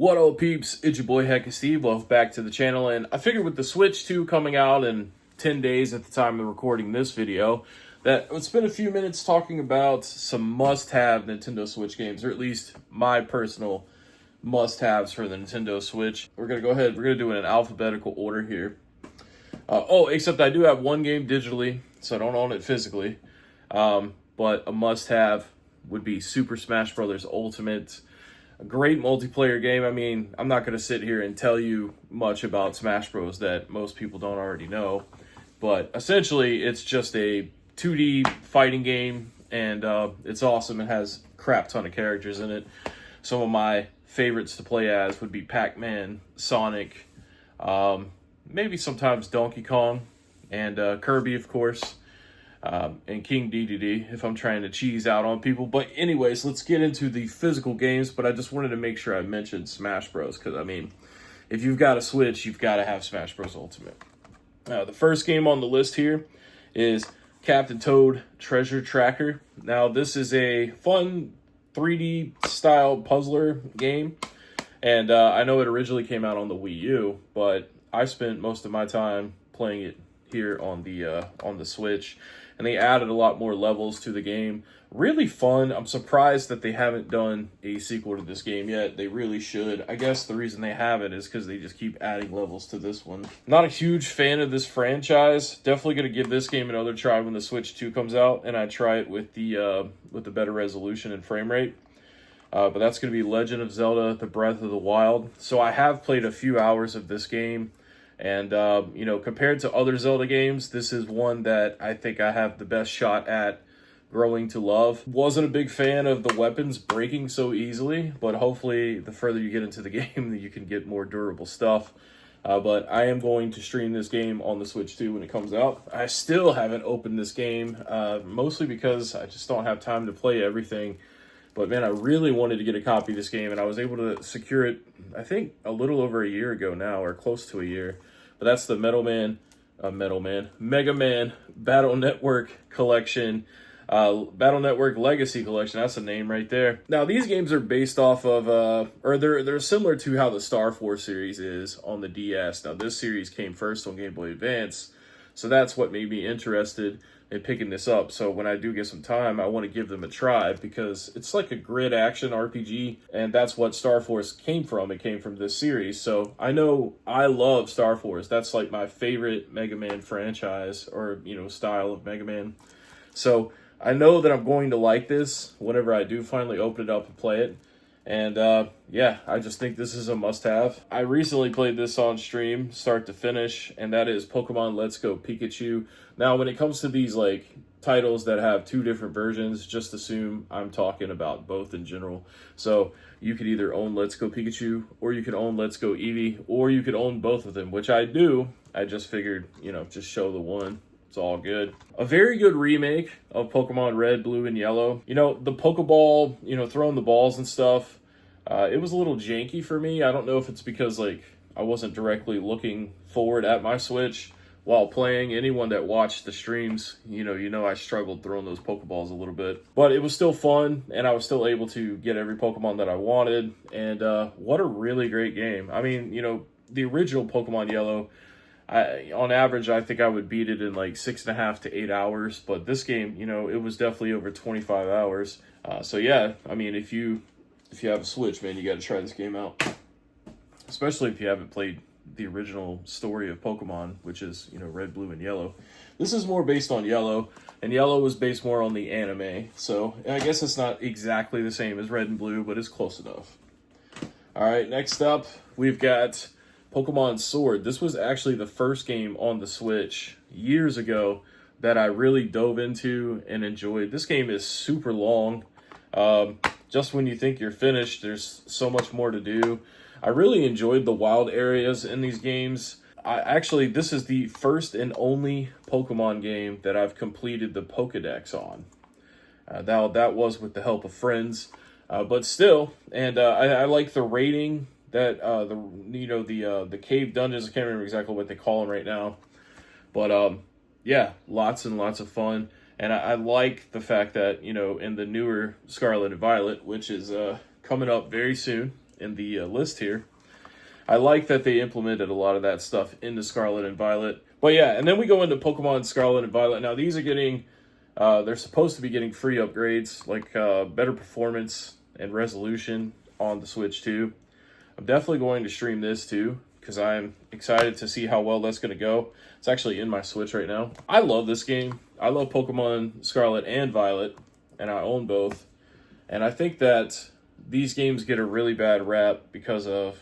What up, peeps? It's your boy Heckin. Welcome back to the channel, and I figured with the Switch 2 coming out in 10 days at the time of recording this video, that I would spend a few minutes talking about some must-have Nintendo Switch games, or at least my personal must-haves for the Nintendo Switch. We're going to go ahead, we're going to do it in alphabetical order here. Except I do have one game digitally, so I don't own it physically. But a must-have would be Super Smash Bros. Ultimate. A great multiplayer game. I mean, I'm not going to sit here and tell you much about Smash Bros. That most people don't already know. But essentially, it's just a 2D fighting game, and it's awesome. It has a crap ton of characters in it. Some of my favorites to play as would be Pac-Man, Sonic, maybe sometimes Donkey Kong, and Kirby, of course. And King DDD if I'm trying to cheese out on people. But anyways, let's get into the physical games. But I just wanted to make sure I mentioned Smash Bros. Because, I mean, if you've got a Switch, you've got to have Smash Bros. Ultimate. The first game on the list here is Captain Toad Treasure Tracker. Now, this is a fun 3D style puzzler game. And I know it originally came out on the Wii U, but I spent most of my time playing it here on the Switch. And they added a lot more levels to the game. Really fun. I'm surprised that they haven't done a sequel to this game yet. They really should. I guess the reason they haven't is because they just keep adding levels to this one. Not a huge fan of this franchise. Definitely going to give this game another try when the Switch 2 comes out, and I try it with the better resolution and frame rate. But that's going to be Legend of Zelda: The Breath of the Wild. So I have played a few hours of this game. And, you know, compared to other Zelda games, this is one that I think I have the best shot at growing to love. Wasn't a big fan of the weapons breaking so easily, but hopefully the further you get into the game, you can get more durable stuff. But I am going to stream this game on the Switch 2 when it comes out. I still haven't opened this game, mostly because I just don't have time to play everything. But man, I really wanted to get a copy of this game, and I was able to secure it, I think, a little over a year ago now, or close to a year. But that's the Mega Man Battle Network Collection, Battle Network Legacy Collection. That's the name right there. Now, these games are based off of, or they're similar to how the Star Force series is on the DS. Now, this series came first on Game Boy Advance, so that's what made me interested in picking this up. So when I do get some time, I want to give them a try because it's like a grid action RPG, and that's what Star Force came from. It came from this series. So I know I love Star Force. That's like my favorite Mega Man franchise, or, you know, style of Mega Man. So I know that I'm going to like this whenever I do finally open it up and play it. And yeah, I just think this is a must-have. I recently played this on stream, start to finish, and that is Pokemon Let's Go Pikachu. Now, when it comes to these like titles that have two different versions, just assume I'm talking about both in general. So you could either own Let's Go Pikachu, or you could own Let's Go Eevee, or you could own both of them, which I do. I just figured, you know, just show the one. It's all good. A very good remake of Pokemon Red, Blue, and Yellow. You know, the Pokeball, you know, throwing the balls and stuff, it was a little janky for me. I don't know if it's because, like, I wasn't directly looking forward at my Switch while playing. Anyone that watched the streams, you know I struggled throwing those Pokeballs a little bit. But it was still fun, and I was still able to get every Pokemon that I wanted. And what a really great game. I mean, you know, the original Pokemon Yellow, on average, I think I would beat it in like 6.5 to 8 hours. But this game, you know, it was definitely over 25 hours. So yeah, I mean, if you have a Switch, man, you got to try this game out. Especially if you haven't played the original story of Pokemon, which is, you know, Red, Blue, and Yellow. This is more based on Yellow, and Yellow was based more on the anime. So I guess it's not exactly the same as Red and Blue, but it's close enough. All right, next up, we've got Pokemon Sword. This was actually the first game on the Switch years ago that I really dove into and enjoyed. This game is super long. Just when you think you're finished, there's so much more to do. I really enjoyed the wild areas in these games. This is the first and only Pokemon game that I've completed the Pokedex on. That was with the help of friends, but still. And I like the rating that the cave dungeons. I can't remember exactly what they call them right now, but yeah, lots and lots of fun. And I like the fact that, you know, in the newer Scarlet and Violet, which is coming up very soon, in the list here. I like that they implemented a lot of that stuff into Scarlet and Violet. But yeah, and then we go into Pokemon Scarlet and Violet. Now these are getting, they're supposed to be getting free upgrades, like better performance and resolution on the Switch too. I'm definitely going to stream this too, because I'm excited to see how well that's going to go. It's actually in my Switch right now. I love this game. I love Pokemon Scarlet and Violet, and I own both. And I think that these games get a really bad rap because of,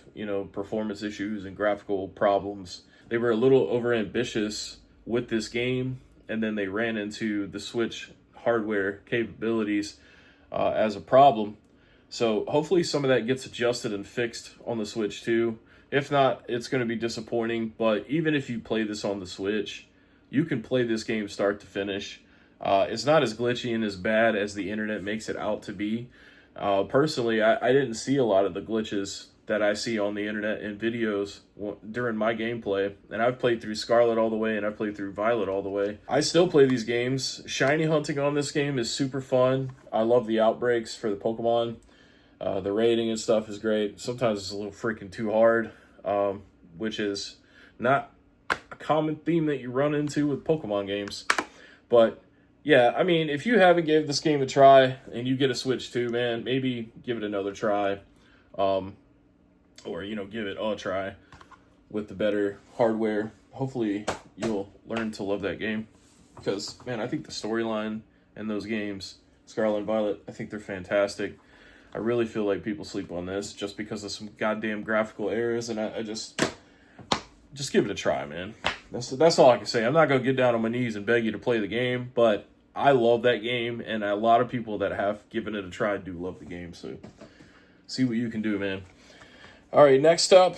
performance issues and graphical problems. They were a little overambitious with this game, and then they ran into the Switch hardware capabilities as a problem. So hopefully some of that gets adjusted and fixed on the Switch too. If not, it's going to be disappointing. But even if you play this on the Switch, you can play this game start to finish. It's not as glitchy and as bad as the internet makes it out to be. Personally, I didn't see a lot of the glitches that I see on the internet in videos during my gameplay. And I've played through Scarlet all the way, and I've played through Violet all the way. I still play these games. Shiny hunting on this game is super fun. I love the outbreaks for the Pokemon. The rating and stuff is great. Sometimes it's a little freaking too hard, which is not a common theme that you run into with Pokemon games. But yeah, I mean, if you haven't gave this game a try and you get a Switch too, man, maybe give it another try. Or, give it a try with the better hardware. Hopefully you'll learn to love that game. Because, man, I think the storyline in those games, Scarlet and Violet, I think they're fantastic. I really feel like people sleep on this just because of some goddamn graphical errors, and I just give it a try, man. That's all I can say. I'm not going to get down on my knees and beg you to play the game, but I love that game, and a lot of people that have given it a try do love the game, so see what you can do, man. All right, next up,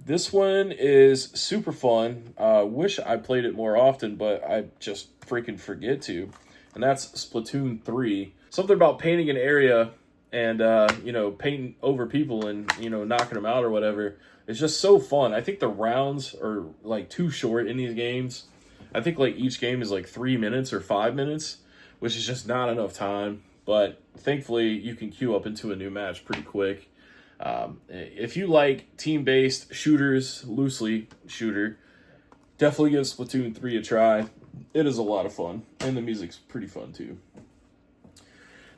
this one is super fun. Wish I played it more often, but I just freaking forget to, and that's Splatoon 3. Something about painting an area and, painting over people and, knocking them out or whatever. It's just so fun. I think the rounds are, too short in these games. I think, each game is, 3 minutes or 5 minutes, which is just not enough time. But thankfully, you can queue up into a new match pretty quick. If you like team-based shooters, loosely shooter, definitely give Splatoon 3 a try. It is a lot of fun, and the music's pretty fun, too.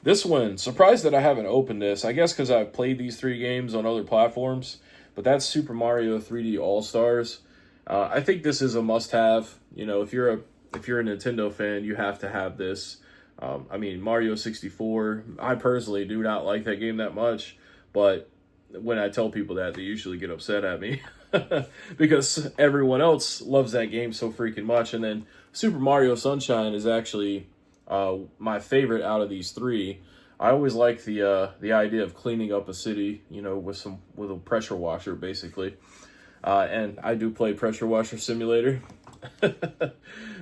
This one, surprised that I haven't opened this. I guess because I've played these 3 games on other platforms, but that's Super Mario 3D All-Stars. I think this is a must-have. If you're a Nintendo fan, you have to have this. Mario 64, I personally do not like that game that much, but when I tell people that, they usually get upset at me because everyone else loves that game so freaking much. And then Super Mario Sunshine is actually my favorite out of these 3. I always like the idea of cleaning up a city, with a pressure washer, basically. And I do play Pressure Washer Simulator.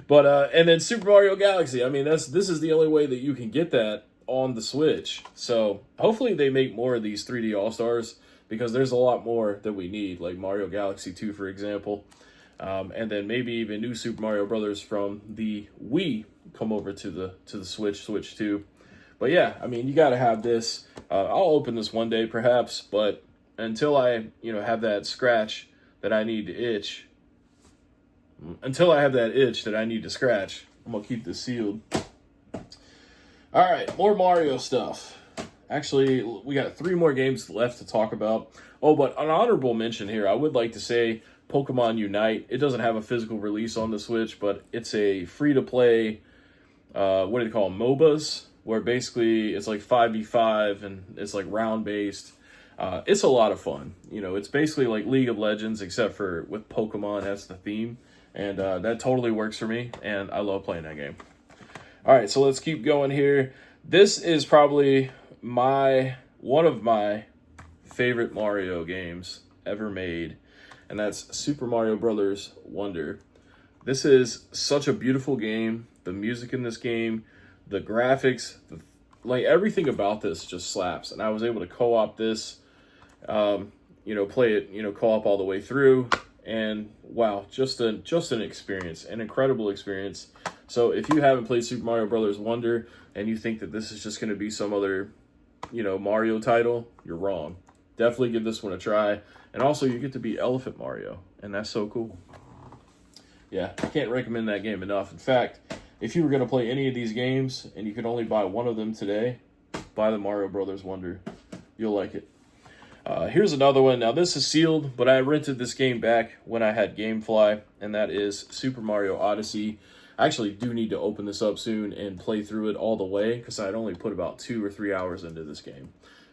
But and then Super Mario Galaxy. This is the only way that you can get that on the Switch. So hopefully they make more of these 3D All-Stars, because there's a lot more that we need, like Mario Galaxy 2, for example. And then maybe even new Super Mario Brothers from the Wii come over to the Switch 2. But yeah, you got to have this. I'll open this one day perhaps, but until I, have that scratch that I need to itch, until I have that itch that I need to scratch, I'm going to keep this sealed. All right, more Mario stuff. Actually, we got 3 more games left to talk about. Oh, but an honorable mention here, I would like to say Pokemon Unite. It doesn't have a physical release on the Switch, but it's a free-to-play, what do they call them, MOBAs, where basically it's 5v5 and it's round-based. It's a lot of fun. It's basically like League of Legends, except for with Pokemon as the theme. And that totally works for me, and I love playing that game. All right, so let's keep going here. This is probably one of my favorite Mario games ever made, and that's Super Mario Brothers Wonder. This is such a beautiful game. The music in this game, the graphics, everything about this just slaps. And I was able to co-op this, play it, co-op all the way through. And wow, just an experience, an incredible experience. So if you haven't played Super Mario Brothers Wonder and you think that this is just going to be some other, Mario title, you're wrong. definitely give this one a try. And also, you get to be Elephant Mario, and that's so cool. Yeah, I can't recommend that game enough. In fact, if you were going to play any of these games and you could only buy one of them today, buy the Mario Brothers Wonder. You'll like it. Here's another one. Now, this is sealed, but I rented this game back when I had GameFly, and that is Super Mario Odyssey. I actually do need to open this up soon and play through it all the way, because I'd only put about 2 or 3 hours into this game.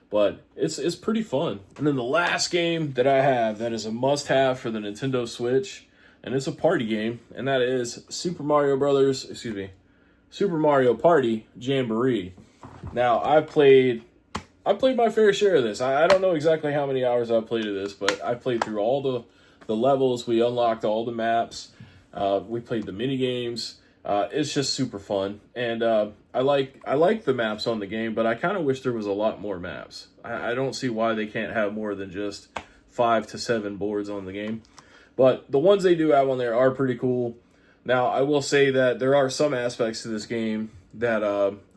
But it's pretty fun. And then the last game that I have that is a must-have for the Nintendo Switch, and it's a party game, and that is Super Mario Party Jamboree. Now, I've played my fair share of this. I don't know exactly how many hours I've played of this, but I played through all the levels. We unlocked all the maps. We played the mini games. It's just super fun, and I like the maps on the game, but I kind of wish there was a lot more maps. I don't see why they can't have more than just 5 to 7 boards on the game. But the ones they do have on there are pretty cool. Now, I will say that there are some aspects to this game that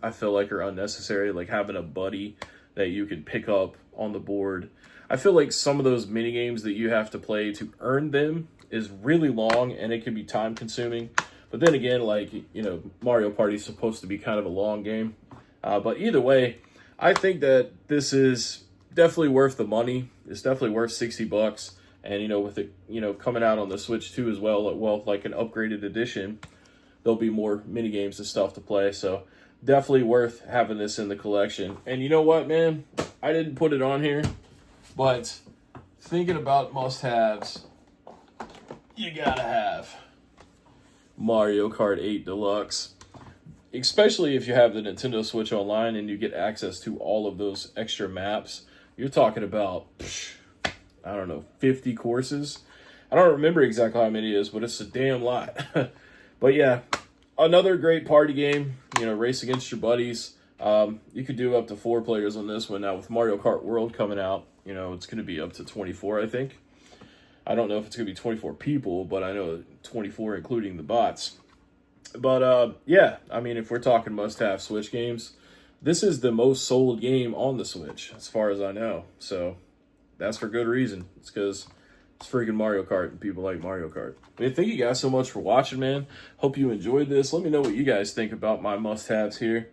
I feel like are unnecessary, like having a buddy that you can pick up on the board. I feel like some of those mini games that you have to play to earn them is really long, and it can be time consuming. But then again, like, you know, Mario Party is supposed to be kind of a long game. But either way, I think that this is definitely worth the money. It's definitely worth $60. And, you know, with it, you know, coming out on the Switch too as well, like an upgraded edition, there'll be more mini games and stuff to play. So definitely worth having this in the collection. And you know what, man? I didn't put it on here, but thinking about must-haves, you gotta have Mario Kart 8 Deluxe. Especially if you have the Nintendo Switch Online and you get access to all of those extra maps. You're talking about, I don't know, 50 courses. I don't remember exactly how many it is, but it's a damn lot. But yeah, another great party game. You know, race against your buddies. You could do up to 4 players on this one. Now, with Mario Kart World coming out, you know, it's going to be up to 24, I think. I don't know if it's going to be 24 people, but I know 24 including the bots. But, yeah, I mean, if we're talking must-have Switch games, this is the most sold game on the Switch, as far as I know. So that's for good reason. It's because it's freaking Mario Kart and people like Mario Kart. But thank you guys so much for watching, man. Hope you enjoyed this. Let me know what you guys think about my must-haves here.